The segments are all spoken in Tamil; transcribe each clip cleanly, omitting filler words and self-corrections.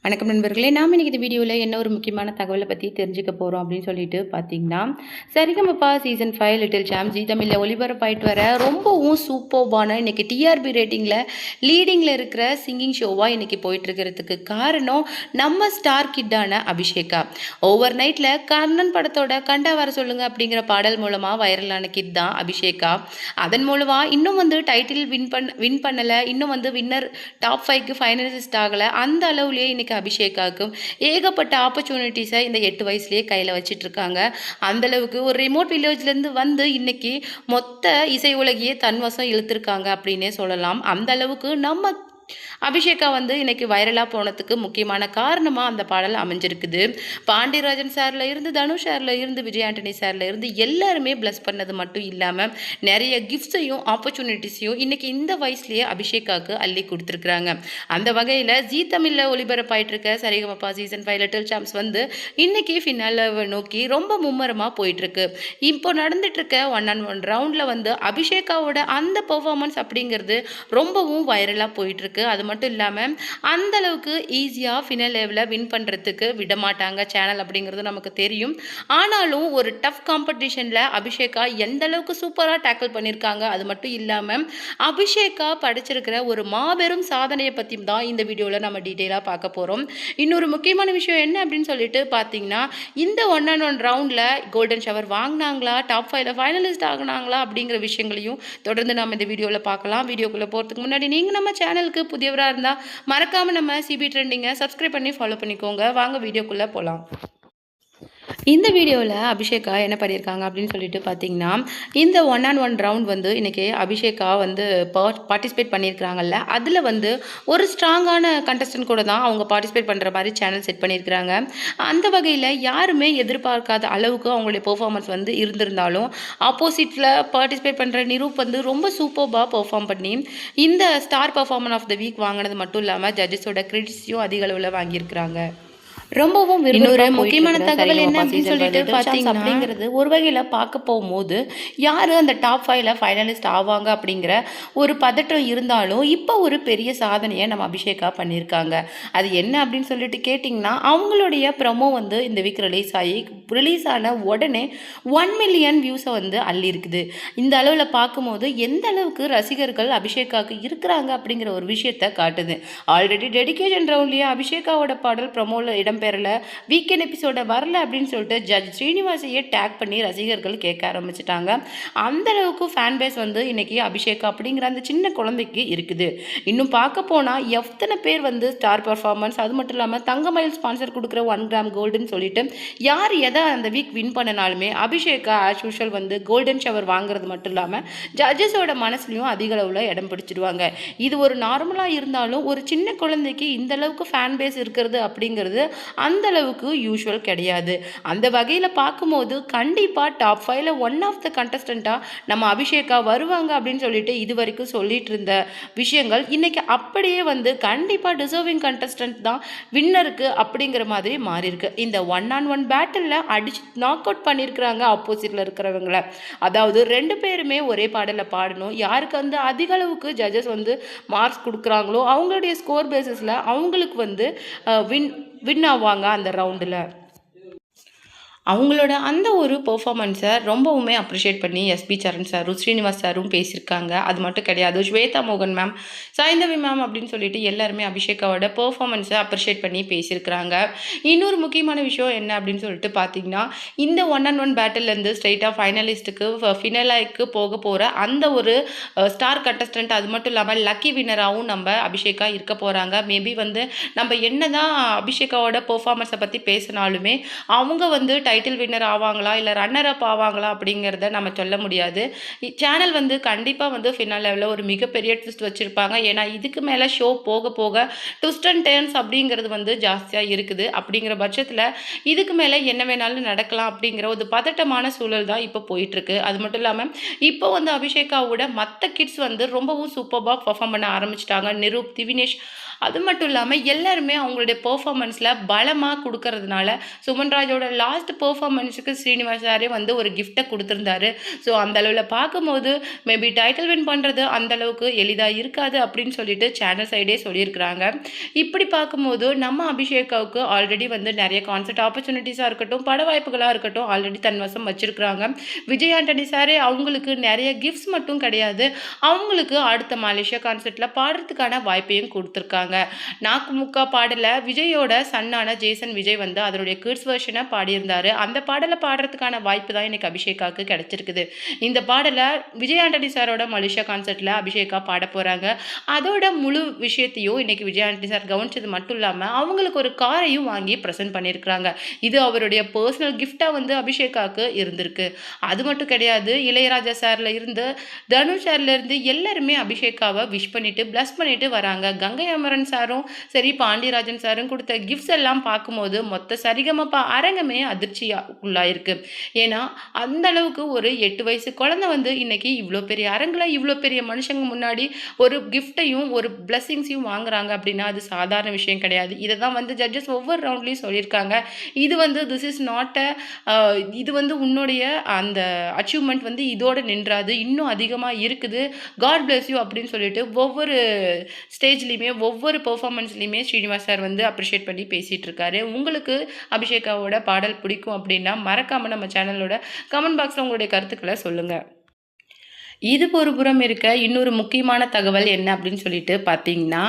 வணக்கம் நண்பர்களே. நாம் இன்னைக்கு இந்த வீடியோவில் என்ன ஒரு முக்கியமான தகவலை பற்றி தெரிஞ்சுக்க போகிறோம் அப்படின்னு சொல்லிட்டு பார்த்தீங்கன்னா, சரிகமபா சீசன் 5 லிட்டில் சாம்ப் ஜீ தமிழில் ஒளிபரப்பாயிட்டு வர ரொம்பவும் சூப்பர்பான இன்னைக்கு டிஆர்பி ரேட்டிங்கில் லீடிங்கில் இருக்கிற சிங்கிங் ஷோவாக இன்னைக்கு போயிட்டு இருக்கிறதுக்கு காரணம் நம்ம ஸ்டார் கிட்டான அபிஷேகா. ஓவர் நைட்டில் கர்ணன் படத்தோட கண்டா வர சொல்லுங்க அப்படிங்கிற பாடல் மூலமாக வைரலான கிட் தான் அபிஷேகா. அதன் மூலமாக இன்னும் டைட்டில் வின் பண்ணலை, இன்னும் வின்னர் டாப் 5க்கு ஃபைனலிஸ்ட் ஆகலை. அந்த அளவுலேயே இன்னைக்கு அபிஷேகாவுக்கும் ஏகப்பட்ட ஆப்பர்ச்சுனிட்டிஸை இந்த 8 வயசுலேயே கையில் வச்சிட்டு இருக்காங்க. அந்தளவுக்கு ஒரு ரிமோட் வில்லேஜ்லேருந்து இன்னைக்கு மொத்த இசை உலகையே தன்வசம் இழுத்துருக்காங்க அப்படின்னே சொல்லலாம். அந்த அளவுக்கு நம்ம அபிஷேகா இன்னைக்கு வைரலாக போனதுக்கு முக்கியமான காரணமாக அந்த பாடல் அமைஞ்சிருக்குது. பாண்டியராஜன் சாரில் இருந்து, தனுஷ் சாரில் இருந்து, விஜய் ஆண்டனி சாரில் இருந்து எல்லாருமே பிளஸ் பண்ணது மட்டும் இல்லாமல் நிறைய கிஃப்ட்ஸையும் ஆப்பர்ச்சுனிட்டிஸையும் இன்னைக்கு இந்த வயசுலேயே அபிஷேகாவுக்கு அள்ளி கொடுத்துருக்குறாங்க. அந்த வகையில் ஜீ தமிழில் ஒளிபரப்பாயிட்டு இருக்க சரிகமபா சீசன் 5 லிட்டில் சாம்ப்ஸ் இன்னைக்கு ஃபினாலை நோக்கி ரொம்ப மும்மரமாக போயிட்டுருக்கு. இப்போ நடந்துட்டு இருக்க 1-on-1 ரவுண்டில் அபிஷேகாவோட அந்த பெர்ஃபார்மன்ஸ் அப்படிங்கிறது ரொம்பவும் வைரலாக போயிட்டுருக்கு. அது மட்டும் இல்லாமல் அந்தளவுக்கு ஈஸியாக ஃபினல் லெவலில் வின் பண்ணுறதுக்கு விடமாட்டாங்க சேனல் அப்படிங்கிறது நமக்கு தெரியும். ஆனாலும் ஒரு டஃப் காம்படிஷனில் அபிஷேகா எந்த அளவுக்கு சூப்பராக டேக்கிள் பண்ணியிருக்காங்க. அது மட்டும் இல்லாமல் அபிஷேகா படிச்சிருக்கிற ஒரு மாபெரும் சாதனையை பற்றி தான் இந்த வீடியோவில் நம்ம டீட்டெயிலாக பார்க்க போகிறோம். இன்னொரு முக்கியமான விஷயம் என்ன அப்படின்னு சொல்லிட்டு பார்த்தீங்கன்னா, இந்த 1-on-1 ரவுண்டில் கோல்டன் ஷவர் வாங்கினாங்களா, டாப் 5ல ஃபைனலிஸ்ட் ஆகினாங்களா அப்படிங்கிற விஷயங்களையும் தொடர்ந்து நம்ம இந்த வீடியோவில் பார்க்கலாம். வீடியோக்குள்ளே போகிறதுக்கு முன்னாடி நீங்கள் நம்ம சேனலுக்கு புதியவராக இருந்தால் மறக்காமல் நம்ம சிபி ட்ரெண்டிங்கை சப்ஸ்கிரைப் பண்ணி ஃபாலோ பண்ணிக்கோங்க. வாங்க வீடியோக்குள்ளே போகலாம். இந்த வீடியோவில் அபிஷேகா என்ன பண்ணியிருக்காங்க அப்படின்னு சொல்லிட்டு பார்த்தீங்கன்னா, இந்த 1-on-1 ரவுண்ட் இன்றைக்கி அபிஷேகா பார்ட்டிசிபேட் பண்ணியிருக்கிறாங்கல்ல, அதில் ஒரு ஸ்ட்ராங்கான கண்டஸ்டன்ட் கூட தான் அவங்க பார்ட்டிசிபேட் பண்ணுற மாதிரி சேனல் செட் பண்ணியிருக்கிறாங்க. அந்த வகையில் யாருமே எதிர்பார்க்காத அளவுக்கு அவங்களுடைய பெர்ஃபார்மன்ஸ் இருந்திருந்தாலும் ஆப்போசிட்டில் பார்ட்டிசிபேட் பண்ணுற நிரூப் ரொம்ப சூப்பர்பாக பெர்ஃபார்ம் பண்ணி இந்த star performer of the week வாங்கினது மட்டும் இல்லாமல் ஜட்ஜஸோட கிரெடிட்ஸையும் அதிக அளவில் வாங்கியிருக்கிறாங்க. ரொம்பவும் இன்னொரு முக்கியமான தகவல் என்ன அப்படின்னு சொல்லிட்டு பார்த்தீங்கன்னா, அப்படிங்கிறது ஒரு வகையில் பார்க்க போகும்போது யார் அந்த டாப் 5ல ஃபைனலிஸ்ட் ஆவாங்க அப்படிங்கிற ஒரு பதட்டம் இருந்தாலும் இப்போ ஒரு பெரிய சாதனையை நம்ம அபிஷேகா பண்ணியிருக்காங்க. அது என்ன அப்படின்னு சொல்லிட்டு கேட்டிங்கன்னா, அவங்களுடைய ப்ரொமோ இந்த வீக் ரிலீஸ் ஆன உடனே 1 மில்லியன் வியூஸை அள்ளி இருக்குது. இந்த அளவில் பார்க்கும்போது எந்த அளவுக்கு ரசிகர்கள் அபிஷேகாவுக்கு இருக்கிறாங்க அப்படிங்கிற ஒரு விஷயத்தை காட்டுது. ஆல்ரெடி டெடிகேஷன் ரவுண்ட்லேயே அபிஷேகாவோட பாடல் ப்ரொமோவில் இடம்பெறல, வீக்கெண்ட் எபிசோட வரல அப்படின்னு சொல்லிட்டு ஜட்ஜ் ஸ்ரீனிவாசையே டேக் பண்ணி ரசிகர்கள் கேட்க ஆரம்பிச்சிட்டாங்க. அந்த அளவுக்கு ஃபேன் பேஸ் இன்னைக்கு அபிஷேகா அப்படிங்கிற அந்த சின்ன குழந்தைக்கு இருக்குது. இன்னும் பார்க்க போனால் எத்தனை பேர் ஸ்டார் பர்ஃபார்மன்ஸ், அது மட்டும் இல்லாமல் தங்கமயில் ஸ்பான்சர் கொடுக்குற 1 கிராம் கோல்டுன்னு சொல்லிட்டு யார் எதை அந்த வீக் வின் பண்ணனாலுமே அபிஷேகா ஆஸ் யூஷுவல் கோல்டன் ஷவர் வாங்குறது மட்டும் இல்லாமல் ஜட்ஜஸோட மனசுலையும் அதிக அளவில் இடம் பிடிச்சிடுவாங்க. இது ஒரு நார்மலாக இருந்தாலும் ஒரு சின்ன குழந்தைக்கு இந்த அளவுக்கு ஃபேன் பேஸ் இருக்கிறது அப்படிங்கிறது அந்த அளவுக்கு யூஷுவல் கிடையாது. அந்த வகையில் பார்க்கும்போது கண்டிப்பாக டாப் 5ல ஒன் ஆஃப் த கண்டஸ்டண்ட்டாக நம்ம அபிஷேகா வருவாங்க அப்படின்னு சொல்லிட்டு இது வரைக்கும் சொல்லிட்டு இருந்த விஷயங்கள் இன்னைக்கு அப்படியே கண்டிப்பாக டிசர்விங் கண்டஸ்டன்ட் தான் வின்னருக்கு அப்படிங்கிற மாதிரி மாறியிருக்கு. இந்த 1-on-1 பேட்டிலில் அடிச்சு நாக் அவுட் பண்ணியிருக்கிறாங்க ஆப்போசிட்டில் இருக்கிறவங்கள. அதாவது 2 பேருமே ஒரே பாடலில் பாடணும். யாருக்கு அதிக அளவுக்கு ஜட்ஜஸ் மார்க்ஸ் கொடுக்குறாங்களோ அவங்களுடைய ஸ்கோர் பேசிஸில் அவங்களுக்கு வின் ஆவாங்க அந்த ரவுண்டில். அவங்களோட அந்த ஒரு பெர்ஃபார்மன்ஸை ரொம்பவுமே அப்ரிஷியேட் பண்ணி எஸ்பி சரண் சாரும் ஸ்ரீனிவாஸ் சாரும் பேசியிருக்காங்க. அது மட்டும் கிடையாது, ஸ்வேதா மோகன் மேம், சாய்ந்தவி மேம் அப்படின்னு சொல்லிட்டு எல்லாருமே அபிஷேகாவோட பெர்ஃபார்மன்ஸை அப்ரிஷியேட் பண்ணி பேசியிருக்கிறாங்க. இன்னொரு முக்கியமான விஷயம் என்ன அப்படின்னு சொல்லிட்டு பார்த்தீங்கன்னா, இந்த 1-on-1 பேட்டிலேருந்து ஸ்ட்ரெயிட்டாக ஃபைனலிஸ்ட்டுக்கு ஃபினலாய்க்கு போக போகிற அந்த ஒரு ஸ்டார் கண்டஸ்டன்ட், அது மட்டும் இல்லாமல் லக்கி வின்னராகவும் நம்ம அபிஷேகா இருக்க போகிறாங்க. மேபி நம்ம என்ன தான் அபிஷேகாவோட பெர்ஃபார்மன்ஸை பற்றி பேசினாலுமே அவங்க டைட்டில் வின்னர் ஆவாங்களா இல்லை ரன்னர் அப் ஆவாங்களா அப்படிங்கிறத நம்ம சொல்ல முடியாது. சேனல் கண்டிப்பாக ஃபினால் லெவலில் ஒரு மிகப்பெரிய ட்விஸ்ட் வச்சுருப்பாங்க. ஏன்னா இதுக்கு மேலே ஷோ போக போக ட்விஸ்ட் அண்ட் டர்ன்ஸ் அப்படிங்கிறது ஜாஸ்தியாக இருக்குது. அப்படிங்கிற பட்சத்தில் இதுக்கு மேலே என்ன வேணாலும் நடக்கலாம் அப்படிங்கிற ஒரு பதட்டமான சூழல் தான் இப்போ போயிட்டுருக்கு. அது மட்டும் இல்லாமல் இப்போ அபிஷேகாவோட மற்ற கிட்ஸ் ரொம்பவும் சூப்பராக பர்ஃபார்ம் பண்ண ஆரம்பிச்சிட்டாங்க. நிரூப், திவினேஷ், அது மட்டும் இல்லாம எல்லாருமே அவங்களுடைய பெர்ஃபார்மன்ஸ்ல பலமா குடுக்கறதுனால, சுமன்ராஜோட லாஸ்ட் பெர்ஃபார்மன்ஸ்க்கு ஸ்ரீனிவாஸ் சாரே வந்து ஒரு கிஃப்ட்ட குடுத்திருந்தாரு. ஸோ அந்த அளவுல பார்க்கும்போது, மேபி டைட்டில் வின் பண்றது அந்த அளவுக்கு எளிதா இருக்காது அப்படின்னு சொல்லிட்டு சேனல் சைடே சொல்லியிருக்கிறாங்க. இப்படி பார்க்கும்போது நம்ம அபிஷேகாவுக்கு ஆல்ரெடி வந்து நெறைய கான்சர்ட் ஆப்பர்ச்சுனிட்டீஸா இருக்கட்டும், பட வாய்ப்புகளா இருக்கட்டும் ஆல்ரெடி தன்வசம் வச்சிருக்கிறாங்க. விஜய் ஆண்டனி சாரே அவங்களுக்கு நெறைய கிஃப்ட்ஸ் மட்டும் கிடையாது. அவங்களுக்கு அடுத்த மலேசியா கான்சர்ட்ல பாடுறதுக்கான வாய்ப்பையும் குடுத்துருக்காங்க. நாக்கு முக்கா பாடல விஜயோட சன்னான ஜேசன் விஜய் வந்து அதனுடைய கிட்ஸ் வெர்ஷன பாடியிருந்தாரு. அந்த பாடல பாடுறதுக்கான வாய்ப்பு தான் இன்னைக்கு அபிஷேகாவுக்கு கிடைச்சிருக்குது. இந்த பாடல விஜய் ஆண்டனி சாரோட மலேசியா கான்சர்ட்ல அபிஷேகா பாடப் போறாங்க. அதோட முழு விஷயத்தையும் இன்னைக்கு விஜய் ஆண்டனி சார் கவனிச்சது மட்டும் இல்லாம, அவங்களுக்கு ஒரு காரையும் வாங்கி பிரசன்ட் பண்ணியிருக்கிறாங்க. இது அவருடைய பெர்சனல் கிஃப்ட்டா வந்து அபிஷேகாவுக்கு இருந்திருக்கு. அது மட்டும் கிடையாது, இளையராஜா சார்ல இருந்து, தனுஷ் சார்ல இருந்து எல்லாருமே அபிஷேகாவ விஷ் பண்ணிட்டு, பிளஸ் பண்ணிட்டு வராங்க. கங்கை அமரன் சாரும் சரி, பாண்டியராஜன் சாரும் குடுத்த கிஃப்ட்ஸ் எல்லாம் பார்க்கும்போது, மொத்த சரிகமப அரங்கமே அதிர்ச்சியா உள்ளாயிருக்கு. ஏன்னா, அந்த அளவுக்கு ஒரு 8 வயசு குழந்தை வந்து இன்னைக்கு இவ்ளோ பெரிய அரங்குல, இவ்ளோ பெரிய மனுஷங்க முன்னாடி ஒரு கிஃப்ட்டையும், ஒரு பிளெஸ்ஸிங்ஸையும் வாங்குறாங்க அப்படின்னா, அது சாதாரண விஷயம் கிடையாது. இத தான் வந்து ஜட்ஜஸ் ஒவ்வொரு ரவுண்ட்லயும் சொல்லியிருக்காங்க. இது வந்து திஸ் இஸ் நாட் அ இது வந்து உன்னுடைய அந்த அச்சீவ்மென்ட் வந்து இதோட நின்றாது. இன்னும் அதிகமா இருக்குது. காட் பிளெஸ் யூ அப்படின்னு சொல்லிட்டு ஒவ்வொரு ஸ்டேஜ்லயுமே, ஒவ்வொரு பெர்ஃபார்மன்ஸ்லயுமே ஸ்ரீனிவாஸ் சார் வந்து அப்ரிஷியேட் பண்ணி பேசிட்டு இருக்காரு. உங்களுக்கு அபிஷேகாவோட பாடல் பிடிக்கும் அப்படின்னா, மறக்காம நம்ம சேனலோட கமெண்ட் பாக்ஸ்ல உங்களுடைய கருத்துக்கள சொல்லுங்க. இது ஒரு புறம் இருக்க, இன்னொரு முக்கியமான தகவல் என்ன அப்படின்னு சொல்லிட்டு பார்த்தீங்கன்னா,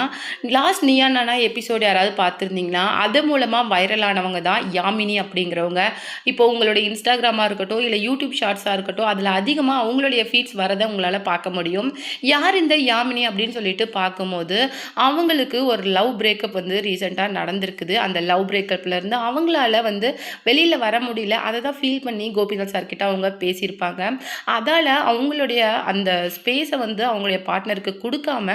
லாஸ்ட் நீயா நானா எபிசோட் யாராவது பார்த்துருந்தீங்கன்னா, அது மூலமா வைரல் ஆனவங்க தான் யாமினி அப்படிங்கிறவங்க. இப்போ உங்களுடைய இன்ஸ்டாகிராமா இருக்கட்டும், இல்ல யூடியூப் ஷார்ட்ஸா இருக்கட்டும், அதில அதிகமா அவங்களுடைய ஃபீட்ஸ் வரத உங்களால பார்க்க முடியும். யார் இந்த யாமினி அப்படின்னு சொல்லிட்டு பார்க்கும்போது, அவங்களுக்கு ஒரு லவ் பிரேக்கப் வந்து ரீசென்ட்டா நடந்திருக்குது. அந்த லவ் பிரேக்கப்லேருந்து அவங்களால வந்து வெளியில வர முடியல. அத தான் ஃபீல் பண்ணி கோபிநாத் சார் கிட்ட அவங்க பேசியிருப்பாங்க. அதால அவங்களுடைய அந்த ஸ்பேஸ வந்து அவங்களுடைய பார்ட்னருக்கு குடுக்காம,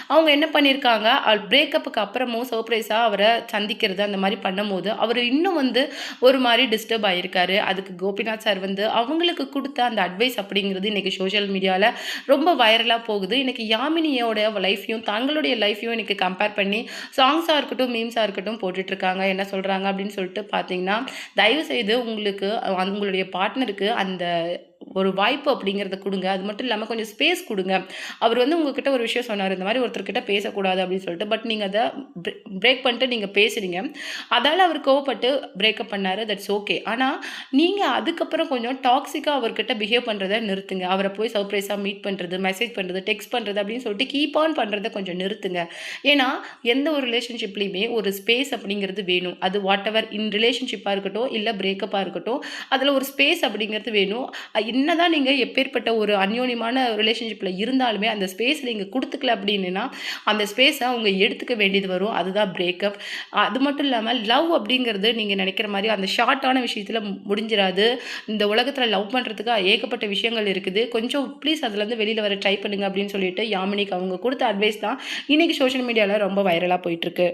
அவங்க என்ன பண்ணியிருக்காங்க, பிரேக்கப்புக்கு அப்புறமும் சர்ப்ரைஸா அவர சந்திக்கிறது அந்த மாரி பண்ணும்போது, அவரு இன்னும் வந்து ஒரு மாரி டிஸ்டர்ப் ஆயிருக்காரு. அதுக்கு கோபிநாத் சார் வந்து அவங்களுக்கு குடுத்த அந்த அட்வைஸ் அப்படிங்கிறது இன்னைக்கு சோஷியல் மீடியால ரொம்ப வைரலா போகுது. இன்னைக்கு யாமினியோட லைஃப்பையும், தங்களுடைய லைஃப்பையும் இன்னைக்கு கம்பேர் பண்ணி சாங்ஸா இருக்கட்டும், மீம்ஸா இருக்கட்டும் போட்டுட்ருக்காங்க. என்ன சொல்றாங்க அப்படின்னு சொல்லிட்டு பார்த்தீங்கன்னா, தயவுசெய்து உங்களுக்கு உங்களுடைய பார்ட்னருக்கு அந்த ஒரு வாய்ப்பு அப்படிங்கிறத குடுங்க. அது மட்டும் இல்லாம கொஞ்சம் ஸ்பேஸ் குடுங்க. அவர் வந்து உங்ககிட்ட ஒரு விஷயம் சொன்னாரு. இந்த மாரி ஒருத்தர்கிட்ட பேசக்கூடாது அப்படின்னு சொல்லிட்டு. பட் நீங்க அத பிரேக் பண்ணிட்டு நீங்க பேசுறீங்க. அதால அவர் கோவப்பட்டு பிரேக்கப் பண்ணாரு. That's okay. ஆனா, நீங்க அதுக்கப்புறம் கொஞ்சம் டாக்ஸிக்கா அவர்கிட்ட பிஹேவ் பண்றத நிறுத்துங்க. அவர போய் சர்ப்ரைஸா மீட் பண்றது, மெசேஜ் பண்றது, டெக்ஸ்ட் பண்றது அப்படின்னு சொல்லிட்டு கீப் ஆன் பண்றத கொஞ்சம் நிறுத்துங்க. ஏன்னா, எந்த ஒரு ரிலேஷன்ஷிப்லயுமே ஒரு ஸ்பேஸ் அப்படிங்கிறது வேணும். அது வாட் எவர் இன் ரிலேஷன்ஷிப்பா இருக்கட்டும், இல்ல பிரேக்கப்பா இருக்கட்டும். அதுல ஒரு ஸ்பேஸ் அப்படிங்கிறது வேணும். என்னதான் நீங்க எப்பேர்ப்பட்ட ஒரு அந்யோன்யமான ரிலேஷன்ஷிப்ல இருந்தாலுமே, அந்த ஸ்பேஸ் நீங்க குடுத்துக்கல அப்படின்னா, அந்த ஸ்பேஸ அவங்க எடுத்துக்க வேண்டியது வரும். அதுதான் பிரேக்கப். அது மட்டும் இல்லாம லவ் அப்படிங்கிறது நீங்க நெனைக்கிற மாரி அந்த ஷார்ட்டான விஷயத்துல முடிஞ்சிராது. இந்த உலகத்துல லவ் பண்றதுக்கு ஏகப்பட்ட விஷயங்கள் இருக்குது. கொஞ்சம் ப்ளீஸ் அதுலருந்து வெளில வர ட்ரை பண்ணுங்க அப்படின்னு சொல்லிட்டு யாமினிக்கு அவங்க குடுத்த அட்வைஸ் தான் இன்னைக்கு சோஷியல் மீடியால ரொம்ப வைரலா போயிட்டுருக்கு.